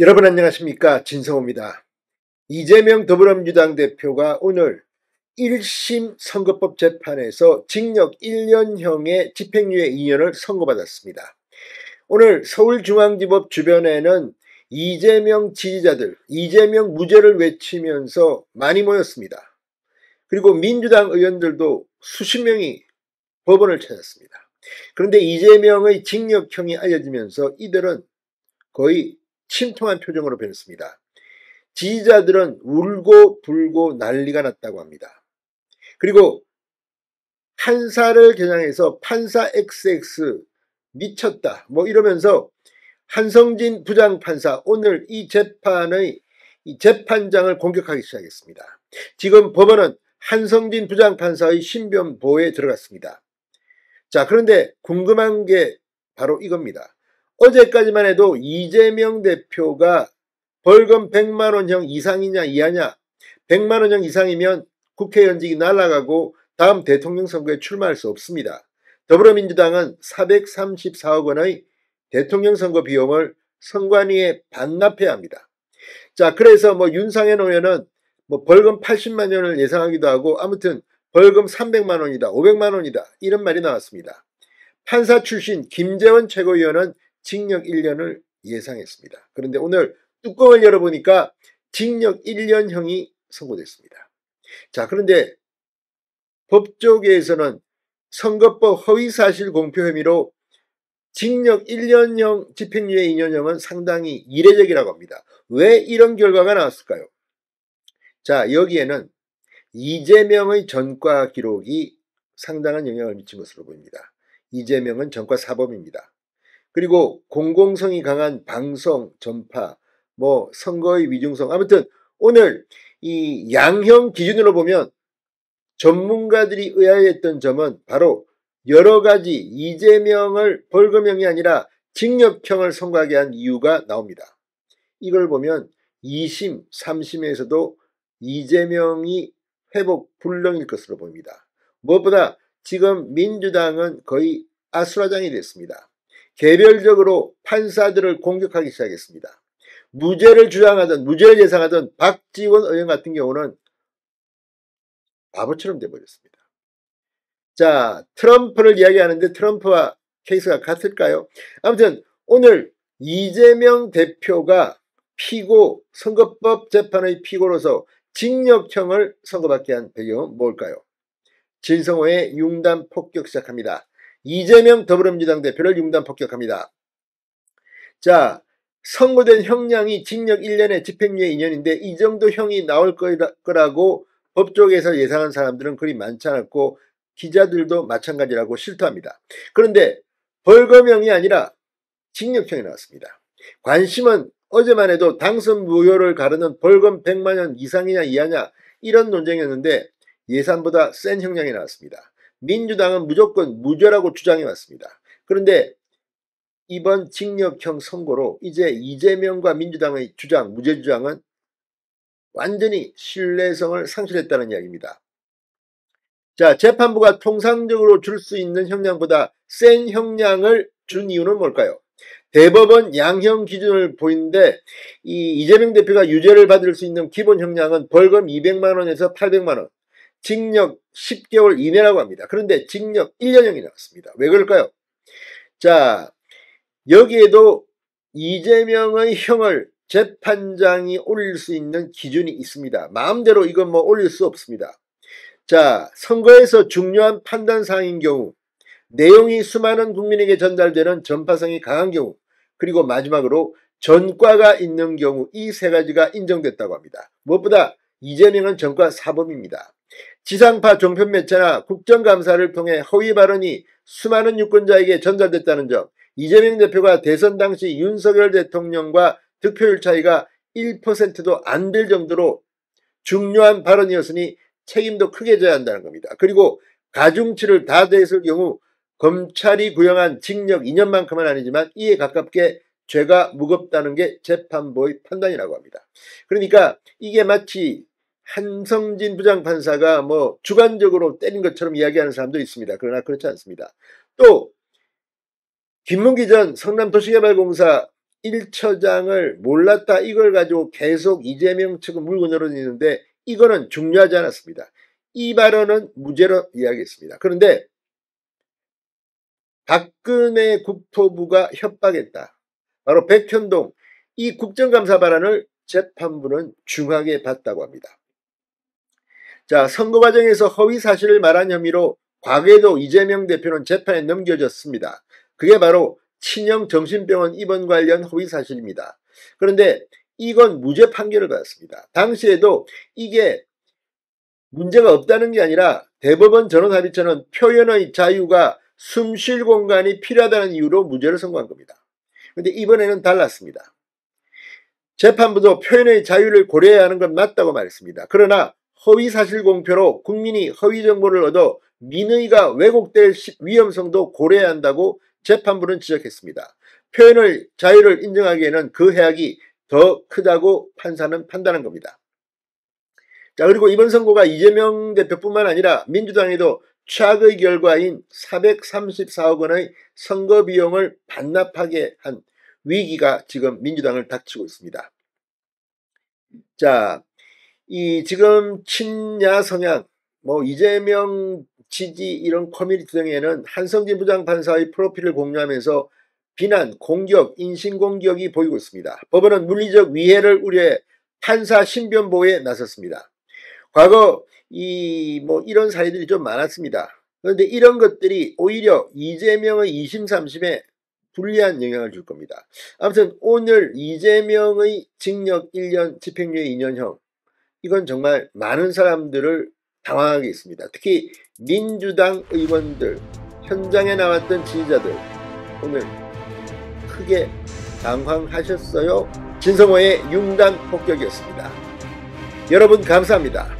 여러분 안녕하십니까, 진성호입니다. 이재명 더불어민주당 대표가 오늘 1심 선거법 재판에서 징역 1년형의 집행유예 2년을 선고받았습니다. 오늘 서울중앙지법 주변에는 이재명 지지자들, 이재명 무죄를 외치면서 많이 모였습니다. 그리고 민주당 의원들도 수십 명이 법원을 찾았습니다. 그런데 이재명의 징역형이 알려지면서 이들은 거의 침통한 표정으로 변했습니다. 지지자들은 울고 불고 난리가 났다고 합니다. 그리고 판사를 겨냥해서 판사 XX 미쳤다 이러면서 한성진 부장판사 오늘 이 재판의 재판장을 공격하기 시작했습니다. 지금 법원은 한성진 부장판사의 신변 보호에 들어갔습니다. 자, 그런데 궁금한 게 바로 이겁니다. 어제까지만 해도 이재명 대표가 벌금 100만원형 이상이냐 이하냐, 100만원형 이상이면 국회의원직이 날아가고 다음 대통령 선거에 출마할 수 없습니다. 더불어민주당은 434억 원의 대통령 선거 비용을 선관위에 반납해야 합니다. 자, 그래서 윤상현 의원은 벌금 80만 원을 예상하기도 하고 아무튼 벌금 300만 원이다, 500만 원이다 이런 말이 나왔습니다. 판사 출신 김재원 최고위원은 징역 1년을 예상했습니다. 그런데 오늘 뚜껑을 열어보니까 징역 1년형이 선고됐습니다. 자, 그런데 법조계에서는 선거법 허위사실 공표 혐의로 징역 1년형 집행유예 2년형은 상당히 이례적이라고 합니다. 왜 이런 결과가 나왔을까요? 자, 여기에는 이재명의 전과 기록이 상당한 영향을 미친 것으로 보입니다. 이재명은 전과 사범입니다. 그리고 공공성이 강한 방송, 전파, 선거의 위중성, 아무튼 오늘 이 양형 기준으로 보면 전문가들이 의아했던 점은 바로 여러 가지 이재명을 벌금형이 아니라 징역형을 선고하게 한 이유가 나옵니다. 이걸 보면 2심, 3심에서도 이재명이 회복 불능일 것으로 보입니다. 무엇보다 지금 민주당은 거의 아수라장이 됐습니다. 개별적으로 판사들을 공격하기 시작했습니다. 무죄를 주장하던, 무죄를 예상하던 박지원 의원 같은 경우는 바보처럼 돼버렸습니다. 자, 트럼프를 이야기하는데 트럼프와 케이스가 같을까요? 아무튼 오늘 이재명 대표가 피고, 선거법 재판의 피고로서 징역형을 선고받게 한 배경은 뭘까요? 진성호의 융단 폭격 시작합니다. 이재명 더불어민주당 대표를 융단 폭격합니다. 자, 선고된 형량이 징역 1년에 집행유예 2년인데 이 정도 형이 나올 거라고 법조계에서 예상한 사람들은 그리 많지 않았고 기자들도 마찬가지라고 실토합니다. 그런데 벌금형이 아니라 징역형이 나왔습니다. 관심은 어제만 해도 당선 무효를 가르는 벌금 100만 원 이상이냐 이하냐 이런 논쟁이었는데 예상보다 센 형량이 나왔습니다. 민주당은 무조건 무죄라고 주장해 왔습니다. 그런데 이번 징역형 선고로 이제 이재명과 민주당의 주장, 무죄 주장은 완전히 신뢰성을 상실했다는 이야기입니다. 자, 재판부가 통상적으로 줄 수 있는 형량보다 센 형량을 준 이유는 뭘까요? 대법원 양형 기준을 보이는데 이재명 대표가 유죄를 받을 수 있는 기본 형량은 벌금 200만 원에서 800만 원, 징역 10개월 이내라고 합니다. 그런데 징역 1년형이 나왔습니다. 왜 그럴까요? 자, 여기에도 이재명의 형을 재판장이 올릴 수 있는 기준이 있습니다. 마음대로 이건 올릴 수 없습니다. 자, 선거에서 중요한 판단사항인 경우, 내용이 수많은 국민에게 전달되는 전파성이 강한 경우, 그리고 마지막으로 전과가 있는 경우 이 세 가지가 인정됐다고 합니다. 무엇보다 이재명은 전과 사범입니다. 지상파 종편 매체나 국정감사를 통해 허위 발언이 수많은 유권자에게 전달됐다는 점, 이재명 대표가 대선 당시 윤석열 대통령과 득표율 차이가 1%도 안 될 정도로 중요한 발언이었으니 책임도 크게 져야 한다는 겁니다. 그리고 가중치를 다 대했을 경우 검찰이 구형한 징역 2년만큼은 아니지만 이에 가깝게 죄가 무겁다는 게 재판부의 판단이라고 합니다. 그러니까 이게 마치 한성진 부장판사가 주관적으로 때린 것처럼 이야기하는 사람도 있습니다. 그러나 그렇지 않습니다. 또 김문기 전 성남도시개발공사 1처장을 몰랐다 이걸 가지고 계속 이재명 측은 물고 늘어지는데 이거는 중요하지 않았습니다. 이 발언은 무죄로 이야기했습니다. 그런데 박근혜 국토부가 협박했다. 바로 백현동 이 국정감사 발언을 재판부는 중하게 봤다고 합니다. 자, 선거 과정에서 허위 사실을 말한 혐의로 과거에도 이재명 대표는 재판에 넘겨졌습니다. 그게 바로 친형 정신병원 입원 관련 허위 사실입니다. 그런데 이건 무죄 판결을 받았습니다. 당시에도 이게 문제가 없다는 게 아니라 대법원 전원합의체는 표현의 자유가 숨쉴 공간이 필요하다는 이유로 무죄를 선고한 겁니다. 그런데 이번에는 달랐습니다. 재판부도 표현의 자유를 고려해야 하는 건 맞다고 말했습니다. 그러나 허위사실 공표로 국민이 허위 정보를 얻어 민의가 왜곡될 위험성도 고려해야 한다고 재판부는 지적했습니다. 표현의 자유를 인정하기에는 그 해악이 더 크다고 판사는 판단한 겁니다. 자, 그리고 이번 선고가 이재명 대표뿐만 아니라 민주당에도 최악의 결과인 434억 원의 선거 비용을 반납하게 한 위기가 지금 민주당을 닥치고 있습니다. 자, 이 지금 친야 성향, 이재명 지지 이런 커뮤니티 등에는 한성진 부장판사의 프로필을 공유하면서 비난, 공격, 인신공격이 보이고 있습니다. 법원은 물리적 위해를 우려해 판사 신변 보호에 나섰습니다. 과거 이런 사례들이 좀 많았습니다. 그런데 이런 것들이 오히려 이재명의 2심, 3심에 불리한 영향을 줄 겁니다. 아무튼 오늘 이재명의 징역 1년, 집행유예 2년형 이건 정말 많은 사람들을 당황하게 했습니다. 특히 민주당 의원들, 현장에 나왔던 지지자들 오늘 크게 당황하셨어요. 진성호의 융단 폭격이었습니다. 여러분 감사합니다.